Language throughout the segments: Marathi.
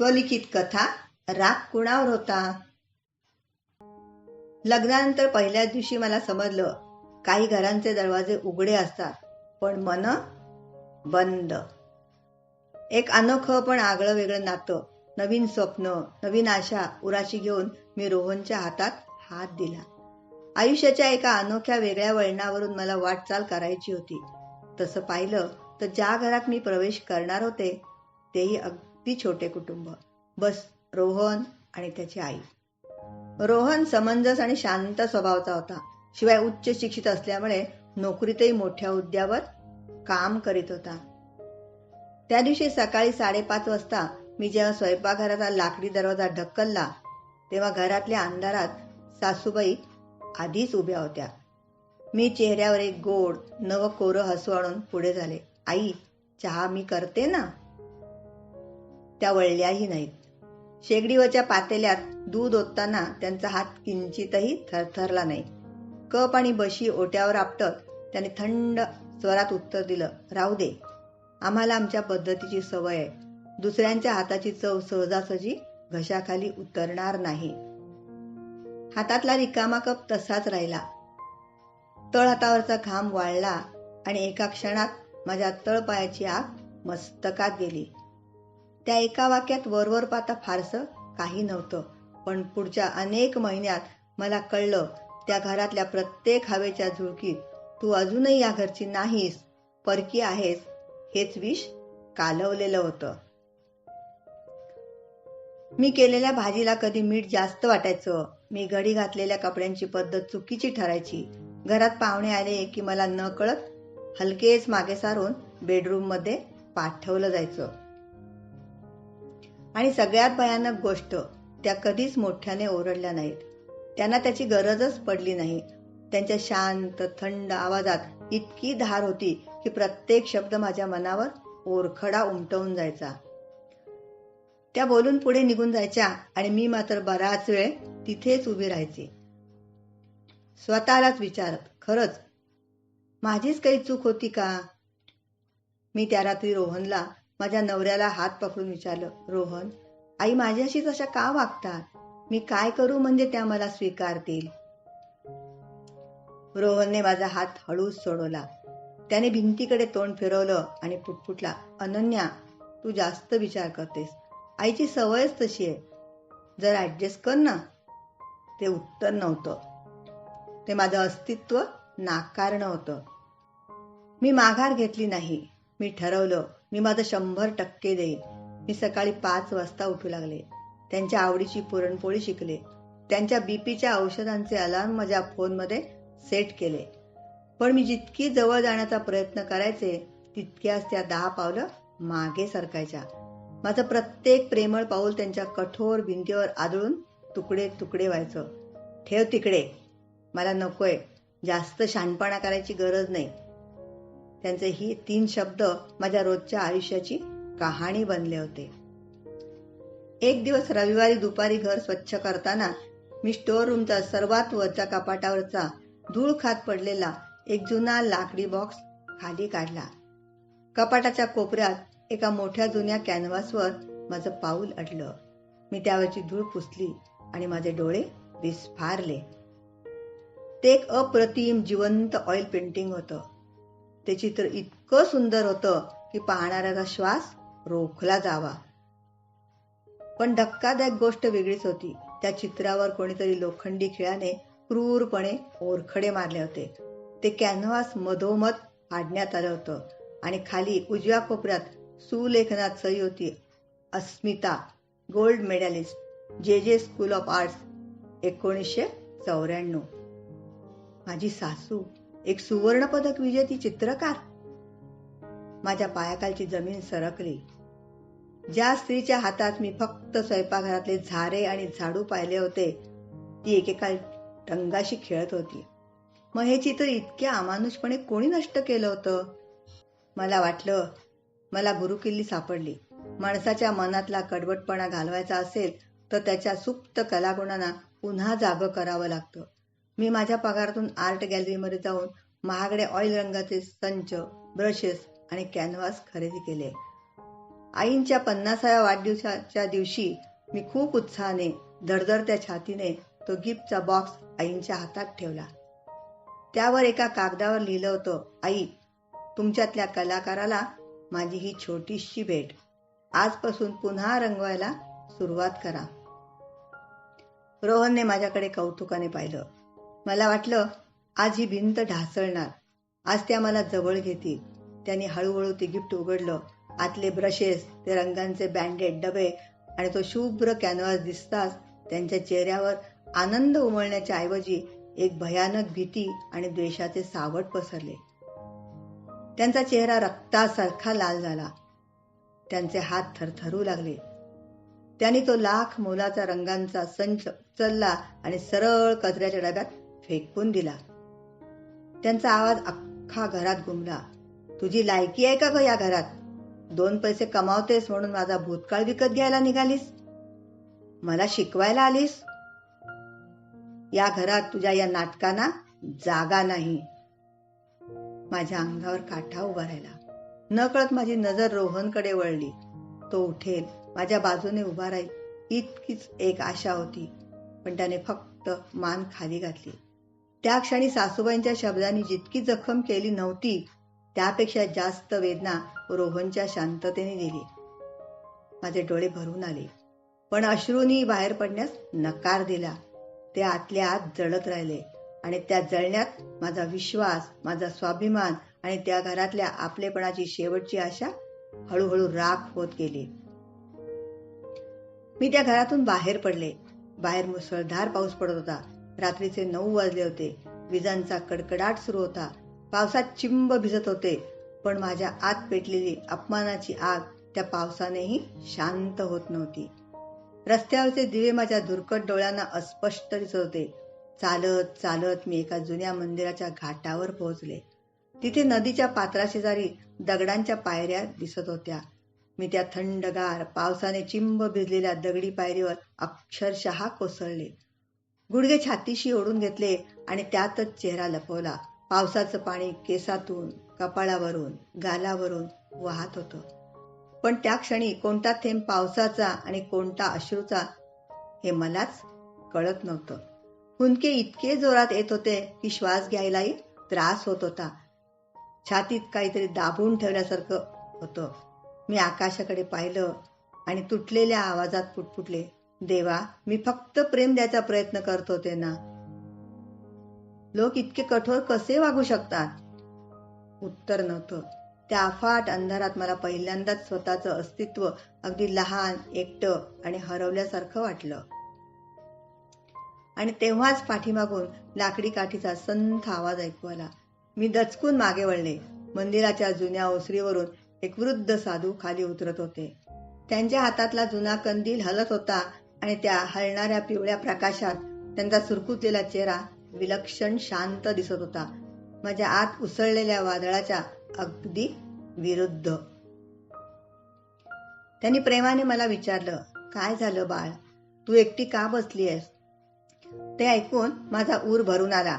स्वलिखित कथा राग कुणावर होता. लग्नानंतर पहिल्याच दिवशी मला समजलं, काही घरांचे दरवाजे उघडे असतात पण मन बंद. एक अनोखं पण आगळं वेगळं नातं, नवीन स्वप्न, नवीन आशा उराशी घेऊन मी रोहनच्या हातात हात दिला. आयुष्याच्या एका अनोख्या वेगळ्या वळणावरून मला वाटचाल करायची होती. तसं पाहिलं तर ज्या घरात मी प्रवेश करणार होते तेही अगदी छोटे कुटुंब. बस रोहन आणि त्याची आई. रोहन समंजस आणि शांत स्वभावाचा होता. शिवाय उच्च शिक्षित असल्यामुळे नोकरीतही मोठ्या हुद्द्यावर काम करीत होता. त्या दिवशी सकाळी 5:30 वाजता मी जेव्हा स्वयंपाकघराचा लाकडी दरवाजा ढकलला तेव्हा घरातल्या अंधारात सासूबाई आधीच उभ्या होत्या. मी चेहऱ्यावर एक गोड नवकोरं हसू आणून पुढे झाले. आई, चहा मी करते ना. त्या वळल्याही नाहीत. शेगडीवरच्या पातेल्यात दूध ओतताना त्यांचा हात किंचितही थरथरला नाही. कप आणि बशी ओट्यावर आपटत त्याने थंड स्वरात उत्तर दिलं, राहू दे. आम्हाला आमच्या पद्धतीची सवय आहे. दुसऱ्यांच्या हाताची चव सहजासहजी घशाखाली उतरणार नाही. हातातला रिकामा कप तसाच राहिला. तळहातावरचा घाम वाळला आणि एका क्षणात माझ्या तळपायाची आग मस्तकात गेली. त्या एका वाक्यात वरवर पाहता फारसं काही नव्हतं, पण पुढच्या अनेक महिन्यात मला कळलं, त्या घरातल्या प्रत्येक हवेच्या झुळकीत तू अजूनही या घरची नाहीस, परकी आहेस, हेच विष कालवलेलं होतं. मी केलेल्या भाजीला कधी मीठ जास्त वाटायचं. मी घडी घातलेल्या कपड्यांची पद्धत चुकीची ठरायची. घरात पाहुणे आले की मला न कळत हलकेच मागे सारून बेडरूम मध्ये पाठवलं जायचं. आणि सगळ्यात भयानक गोष्ट, त्या कधीच मोठ्याने ओरडल्या नाहीत. त्यांना त्याची गरजच पडली नाही. त्यांच्या शांत थंड आवाजात इतकी धार होती की प्रत्येक शब्द माझ्या मनावर ओरखडा उमटवून जायचा. त्या बोलून पुढे निघून जायच्या आणि मी मात्र बराच वेळ तिथेच उभी राहायचे, स्वतःलाच विचारत, खरंच माझीच काही चूक होती का. मी त्या रात्री रोहनला, माझ्या नवऱ्याला हात पकडून विचारलं, रोहन, आई माझ्याशीच अशा का वागतात. मी काय करू म्हणजे त्या मला स्वीकारतील. रोहनने माझा हात हळूच सोडवला. त्याने भिंतीकडे तोंड फिरवलं आणि पुटपुटला, अनन्या, तू जास्त विचार करतेस. आईची सवयच तशी आहे. जर ऍडजस्ट कर ना. ते उत्तर नव्हतं, ते माझं अस्तित्व नाकारणं होतं. मी माघार घेतली नाही. मी ठरवलं, मी माझं 100% देईन. मी सकाळी 5 वाजता उठू लागले. त्यांच्या आवडीची पुरणपोळी शिकले. त्यांच्या बीपीच्या औषधांचे अलार्म माझ्या फोनमध्ये सेट केले. पण मी जितकी जवळ जाण्याचा प्रयत्न करायचे तितक्याच त्या 10 पावलं मागे सरकायच्या. माझं प्रत्येक प्रेमळ पाऊल त्यांच्या कठोर भिंतीवर आदळून तुकडे तुकडे व्हायचं. ठेव तिकडे, मला नकोय, जास्त शहाणपणा करायची गरज नाही. त्यांचे ही 3 शब्द माझ्या रोजच्या आयुष्याची कहाणी बनले होते. एक दिवस रविवारी दुपारी घर स्वच्छ करताना मी स्टोअर रूमचा सर्वात वरच्या कपाटावरचा धूळ खात पडलेला एक जुना लाकडी बॉक्स खाली काढला. कपाटाच्या कोपऱ्यात एका मोठ्या जुन्या कॅनव्हासवर माझं पाऊल अडलं. मी त्यावरची धूळ पुसली आणि माझे डोळे विस्फारले. ते एक अप्रतिम जिवंत ऑइल पेंटिंग होतं. ते चित्र इतकं सुंदर होतं की पाहणाऱ्याचा श्वास रोखला जावा. पण धक्कादायक गोष्ट वेगळीच होती. त्या चित्रावर कोणीतरी लोखंडी खिळ्याने क्रूरपणे ओरखडे मारले होते. ते कॅनव्हास मधोमध फाडण्यात आलं होतं आणि खाली उजव्या कोपऱ्यात सुलेखनात सही होती, अस्मिता, गोल्ड मेडलिस्ट, जे स्कूल ऑफ आर्ट्स, 1994. माझी सासू, एक सुवर्ण पदक विजेती चित्रकार. माझ्या पायाखालची जमीन सरकली. ज्या स्त्रीच्या हातात मी फक्त स्वयंपाकघरातले झारे आणि झाडू पाहिले होते ती एकेका रंगाशी खेळत होती. मग हे चित्र इतक्या अमानुषपणे कोणी नष्ट केलं होतं. मला वाटलं मला गुरुकिल्ली सापडली. माणसाच्या मनातला कडवटपणा घालवायचा असेल तर त्याच्या सुप्त कलागुणांना पुन्हा जागं करावं लागतं. मी माझ्या पगारातून आर्ट गॅलरीमध्ये जाऊन महागड्या ऑइल रंगाचे संच, ब्रशेस आणि कॅनव्हास खरेदी केले. आईंच्या 50व्या वाढदिवसाच्या दिवशी मी खूप उत्साहाने धडधडत्या छातीने तो गिफ्टचा बॉक्स आईंच्या हातात ठेवला. त्यावर एका कागदावर लिहिलं होतं, आई, तुमच्यातल्या कलाकाराला माझी ही छोटीशी भेट. आजपासून पुन्हा रंगवायला सुरुवात करा. रोहनने माझ्याकडे कौतुकाने पाहिलं. मला वाटलं आज ही भिंत ढासळणार. आज त्या मला जवळ घेतील. त्यांनी हळूहळू ते गिफ्ट उघडलं. आतले ब्रशेस, ते रंगांचे बँडेड डबे आणि तो शुभ्र कॅनव्हास दिसताच त्यांच्या चेहऱ्यावर आनंद उमलण्याच्या ऐवजी एक भयानक भीती आणि द्वेषाचे सावट पसरले. त्यांचा चेहरा रक्तासारखा लाल झाला. त्यांचे हात थरथरू लागले. त्यांनी तो लाख मोलाचा रंगांचा संच उचलला आणि सरळ कचऱ्याच्या डब्यात फेकून दिला. त्यांचा आवाज अख्खा घरात घुमला. तुझी लायकी आहे का ग या घरात? 2 पैसे कमावतेस म्हणून माझा भूतकाळ विकत घ्यायला निघालीस? मला शिकवायला आलीस? या घरात तुझ्या या नाटकांना जागा नाही. माझ्या अंगावर काटा उभा राहिला. नकळत माझी नजर रोहनकडे वळली. तो उठेल, माझ्या बाजूने उभा राहील, इतकीच एक आशा होती. पण त्याने फक्त मान खाली घातली. त्या क्षणी सासूबाईंच्या शब्दांनी जितकी जखम केली नव्हती, त्यापेक्षा जास्त वेदना रोहनच्या शांततेने दिली. माझे डोळे भरून आले, पण अश्रूंनी बाहेर पडण्यास नकार दिला. ते आतल्या आत जळत राहिले आणि त्या जळण्यात माझा विश्वास, माझा स्वाभिमान आणि त्या घरातल्या आपलेपणाची शेवटची आशा हळूहळू राख होत गेली. मी त्या घरातून बाहेर पडले. बाहेर मुसळधार पाऊस पडत होता. रात्रीचे 9 वाजले होते. विजांचा कडकडाट सुरू होता. पावसात चिंब भिजत होते, पण माझ्या आत पेटलेली अपमानाची आग त्या पावसानेही शांत होत नव्हती. रस्त्यावरचे दिवे माझ्या धुरकट डोळ्यांना अस्पष्ट दिसत होते. चालत चालत मी एका जुन्या मंदिराच्या घाटावर पोहोचले. तिथे नदीच्या पात्राशेजारी दगडांच्या पायऱ्या दिसत होत्या. मी त्या थंडगार, पावसाने चिंब भिजलेल्या दगडी पायरीवर अक्षरशः कोसळले. गुडघे छातीशी ओढून घेतले आणि त्यातच चेहरा लपवला. पावसाचं पाणी केसातून, कपाळावरून, गालावरून वाहत होतं. पण त्या क्षणी कोणता थेंब पावसाचा आणि कोणता अश्रूचा हे मलाच कळत नव्हतं. हुंदके इतके जोरात येत होते की श्वास घ्यायलाही त्रास होत होता. छातीत काहीतरी दाबून ठेवल्यासारखं होतं. मी आकाशाकडे पाहिलं आणि तुटलेल्या आवाजात पुटपुटले, देवा, मी फक्त प्रेम द्यायचा प्रयत्न करत होते ना. लोक इतके कठोर कसे वागू शकतात? उत्तर नव्हतं. त्या अफाट अंधारात मला पहिल्यांदाच स्वतःचं अस्तित्व अगदी लहान, एकटं आणि हरवल्यासारखं वाटलं. आणि तेव्हाच पाठीमागून लाकडी काठीचा संथ आवाज ऐकू आला. मी दचकून मागे वळले. मंदिराच्या जुन्या ओसरीवरून एक वृद्ध साधू खाली उतरत होते. त्यांच्या हातातला जुना कंदील हलत होता आणि त्या हलणाऱ्या पिवळ्या प्रकाशात त्यांचा सुरकुतलेला चेहरा विलक्षण शांत दिसत होता. माझ्या आत उसळलेल्या वादळाच्या अगदी विरुद्ध. त्यांनी प्रेमाने मला विचारलं, काय झालं बाळ? तू एकटी का बसली आहेस? ते ऐकून माझा ऊर भरून आला.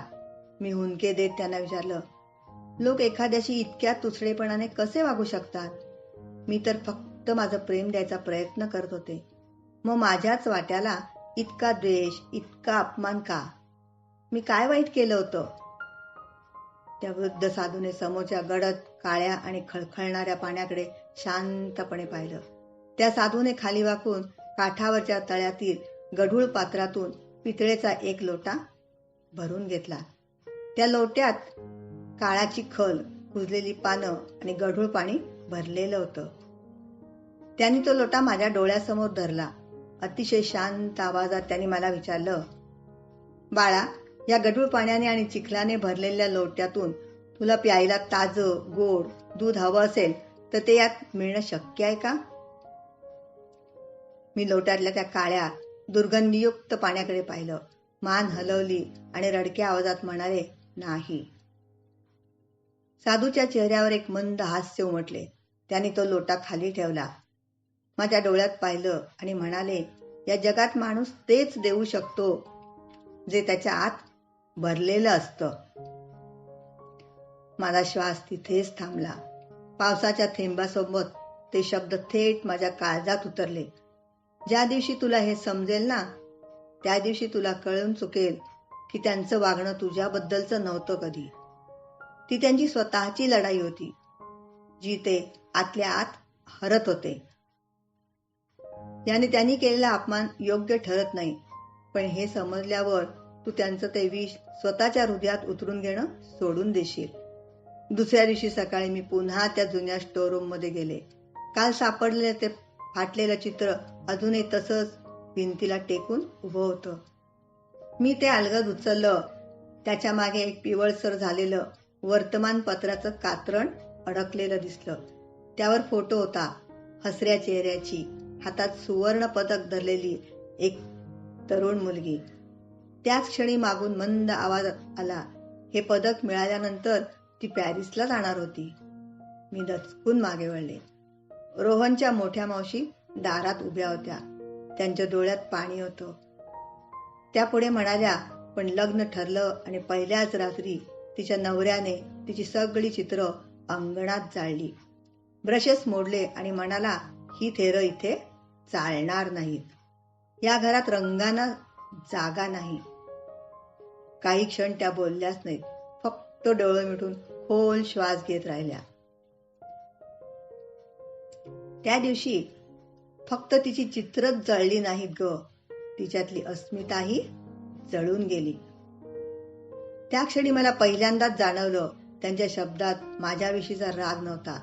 मी हुंदके देत त्यांना विचारलं, लोक एखाद्याशी इतक्या तुसडेपणाने कसे वागू शकतात? मी तर फक्त माझं प्रेम द्यायचा प्रयत्न करत होते. मग माझ्याच वाट्याला इतका द्वेष, इतका अपमान का? मी काय वाईट केलं होतं? त्या वृद्ध साधूने समोरच्या गडद, काळ्या आणि खळखळणाऱ्या पाण्याकडे शांतपणे पाहिलं. त्या साधूने खाली वाकून काठावरच्या तळ्यातील गढूळ पात्रातून पितळेचा एक लोटा भरून घेतला. त्या लोट्यात काळाची खल, कुजलेली पानं आणि गढूळ पाणी भरलेलं होतं. त्यांनी तो लोटा माझ्या डोळ्यासमोर धरला. अतिशय शांत आवाजात त्यांनी मला विचारलं, बाळा, या गढूळ पाण्याने आणि चिखलाने भरलेल्या लोट्यातून तुला प्यायला ताजं, गोड दूध हवं असेल तर ते यात मिळणं शक्य आहे का? मी लोट्यातल्या त्या काळ्या, दुर्गंधीयुक्त पाण्याकडे पाहिलं, मान हलवली आणि रडक्या आवाजात म्हणाले, नाही. साधूच्या चेहऱ्यावर एक मंद हास्य उमटले. त्यांनी तो लोटा खाली ठेवला, माझ्या डोळ्यात पाहिलं आणि म्हणाले, या जगात माणूस तेच देऊ शकतो जे त्याच्या आत भरलेलं असतं. माझा श्वास तिथेच थांबला. पावसाच्या थेंबासोबत ते शब्द थेट माझ्या काळजात उतरले. ज्या दिवशी तुला हे समजेल ना, त्या दिवशी तुला कळून चुकेल की त्यांचं वागणं तुझ्याबद्दलचं नव्हतं कधी. ती त्यांची स्वतःची लढाई होती, जी ते आतल्या आत हरत होते. याने त्यांनी केलेला अपमान योग्य ठरत नाही, पण हे समजल्यावर तू त्यांचं ते विष स्वतःच्या हृदयात उतरून घेणं सोडून देशील. दुसऱ्या दिवशी सकाळी मी पुन्हा त्या जुन्या स्टोर रूम मध्ये गेले. काल सापडलेलं ते फाटलेलं चित्र अजूनही तसंच भिंतीला टेकून उभं होतं. मी ते अलगद उचललं. त्याच्या मागे एक पिवळसर झालेलं वर्तमानपत्राचं कात्रण अडकलेलं दिसलं. त्यावर फोटो होता, हसऱ्या चेहऱ्याची, हातात सुवर्ण पदक धरलेली एक तरुण मुलगी. त्याच क्षणी मागून मंद आवाज आला, हे पदक मिळाल्यानंतर ती पॅरिसला जाणार होती. मी दचकून मागे वळले. रोहनच्या मोठ्या मावशी दारात उभ्या होत्या. त्यांच्या डोळ्यात पाणी होतं. त्या पुढे म्हणाल्या, पण लग्न ठरलं आणि पहिल्याच रात्री तिच्या नवऱ्याने तिची सगळी चित्र अंगणात जाळली. ब्रशेस मोडले आणि म्हणाला, ही थेरं इथे चालणार नाहीत. या घरात रंगांना जागा नाही. काही क्षण त्या बोलल्याच नाहीत, फक्त डोळे मिटून खोल श्वास घेत राहिल्या. त्या दिवशी फक्त तिची चित्रच जळली नाहीत ग, तिच्यातली अस्मिताही जळून गेली. त्या क्षणी मला पहिल्यांदाच जाणवलं, त्यांच्या शब्दात माझ्याविषयीचा राग नव्हता,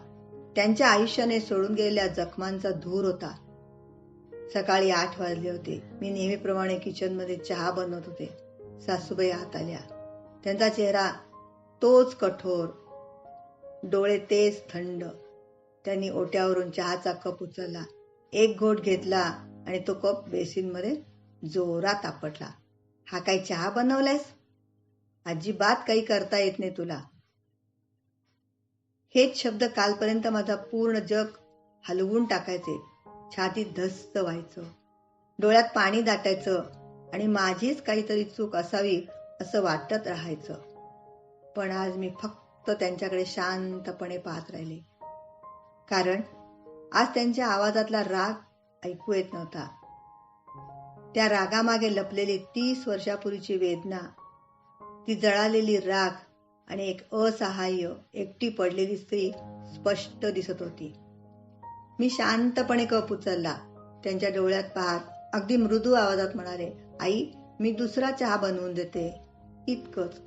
त्यांच्या आयुष्याने सोडून गेलेल्या जखमांचा धूर होता. सकाळी 8 वाजले होते. मी नेहमीप्रमाणे किचनमध्ये चहा बनवत होते. सासूबाई आत आल्या. त्यांचा चेहरा तोच कठोर, डोळे तेच थंड. त्यांनी ओट्यावरून चहाचा कप उचलला, एक घोट घेतला आणि तो कप बेसिनमध्ये जोरात आपटला. हा काही चहा बनवलायस? अजिबात काही करता येत नाही तुला. हेच शब्द कालपर्यंत माझा पूर्ण जग हलवून टाकायचे. छातीत धस्स व्हायचं, डोळ्यात पाणी दाटायचं आणि माझीच काहीतरी चूक असावी असं वाटत राहायचं. पण आज मी फक्त त्यांच्याकडे शांतपणे पाहत राहिले, कारण आज त्यांच्या आवाजातला राग ऐकू येत नव्हता. त्या रागामागे लपलेली 30 वर्षापूर्वीची वेदना, ती जळालेली राख आणि एक असहाय्य एकटी पडलेली स्त्री स्पष्ट दिसत होती. मी शांतपणे कप उचलला. त्यांच्या डोळ्यात पाहत अगदी मृदू आवाजात म्हणाले, आई, मी दुसरा चहा बनवून देते. इतकंच.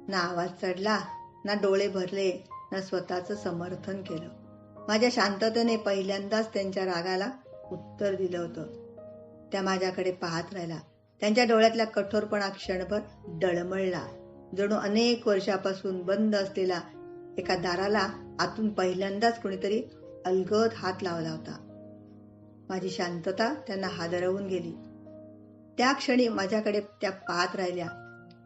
ना आवाज चढला, ना डोळे भरले, ना स्वतःचं समर्थन केलं. माझ्या शांततेने पहिल्यांदाच त्यांच्या रागाला उत्तर दिलं होतं. त्या माझ्याकडे पाहत राहिला. त्यांच्या डोळ्यातला कठोरपणा क्षणभर डळमळला, जणू अनेक वर्षापासून बंद असलेला एका दाराला आतून पहिल्यांदाच कुणीतरी अलगद हात लावला होता. माझी शांतता त्यांना हादरवून गेली. त्या क्षणी माझ्याकडे त्या पाहत राहिल्या,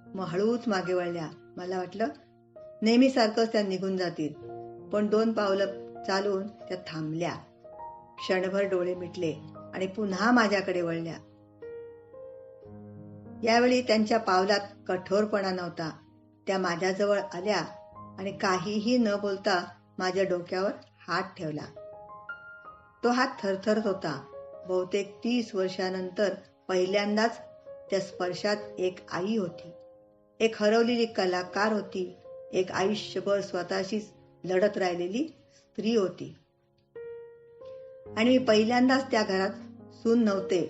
मग हळूच मागे वळल्या. मला वाटलं नेहमीसारखंच त्या निघून जातील, पण 2 पावलं चालून त्या थांबल्या. क्षणभर डोळे मिटले आणि पुन्हा माझ्याकडे वळल्या. यावेळी त्यांच्या पावलात कठोरपणा नव्हता. त्या माझ्याजवळ आल्या आणि काहीही न बोलता माझ्या डोक्यावर हात ठेवला. तो हात थरथरत होता. बहुतेक 30 वर्षानंतर पहिल्यांदाच त्या स्पर्शात एक आई होती, एक हरवलेली कलाकार होती, एक आयुष्यभर स्वतःशीच लढत राहिलेली स्त्री होती. आणि मी पहिल्यांदाच त्या घरात सून नव्हते.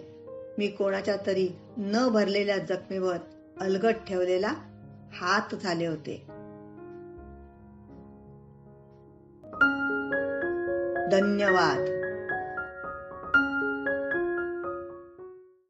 मी कोणाच्या तरी न भरलेल्या जखमेवर अलगद ठेवलेला हात झाले होते. धन्यवाद.